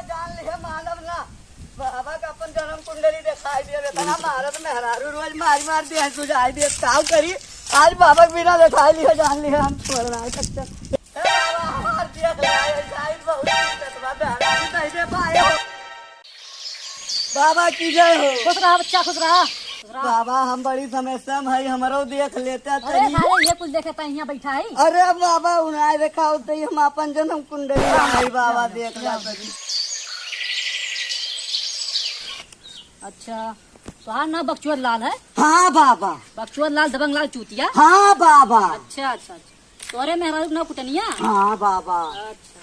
जान लिया मानव ना बाबा का अपन जन्म कुंडली दिखाई दे रहा था भारत में हरारू रोज मार मार दिया सुझाई दे काम करी आज बाबा के बिना दिखाई लिया जान लिया हम छोड़ रहा है तक बाबा की जय हो। खुश रहा बच्चा, खुश रहा। बाबा हम बड़ी समस्या में है हमारो देख लेते अरे सारे ये कुछ देखे था यहाँ बैठा है। अरे बाबा उन्हें देखा होते ही हम अपन जन्म कुंडली आई बाबा देख ला। अच्छा तो ना बक्चुअर लाल है। हाँ बाबा बक्चुअर लाल दबंग लाल चूतिया। हाँ बाबा। अच्छा अच्छा अच्छा तोरे मेहरा ना कुटनिया। हाँ बाबा। अच्छा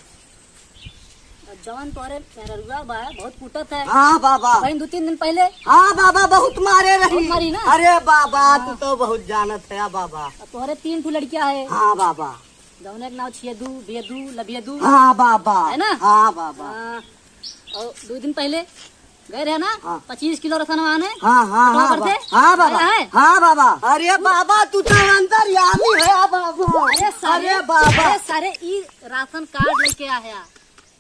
जवान तोरे मेहरा बा बहुत कुटत है। हाँ बाबा। भाई 2-3 दिन पहले। हाँ बाबा बहुत मारे रही। मारी ना। अरे बाबा तू तो बहुत जानत है बाबा। तोरे 3 ठू लड़कियां है। हाँ बाबा। जौने के नाम छियदू बेदू लबियदू। हाँ बाबा है ना। हाँ बाबा। और 2 दिन पहले गए रहे ना। हाँ। 25 किलो रसन आने। हाँ हाँ हाँ बाबा। हाँ बाबा। हाँ बाबा। अरे बाबा तू तो अंदर यामी है बाबा। अरे बाबा सारे ई राशन कार्ड लेके आया।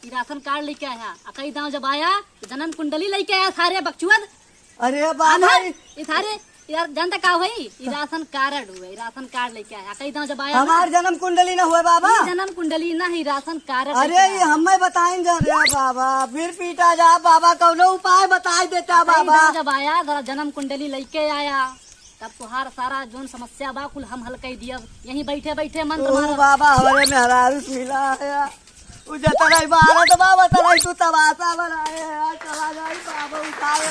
ई राशन कार्ड लेके आया कई दाव जब आया तो जन्म कुंडली लेके आया सारे बकचुअन। अरे बाबा ये सारे यार जानता का भाई ये राशन कार्ड हुए राशन कार्ड लेके आया कई दाव जब आया। हमार जन्म कुंडली न हुए बाबा। जन्म कुंडली ना ही राशन कार्ड। अरे ये हमें बताएंगे रे बाबा फिर पीटा जा बाबा कौनो उपाय बता देता बाबा। जब आया जरा जन्म कुंडली लेके आया तब तुहार सारा जोन समस्या बा कुल हम हल कर दिया यहीं बैठे बैठे मंत्र मार। बाबा हमारे मेहरारू मिला है तलाई बाबा तू तबासा बनाए बाबा उठाए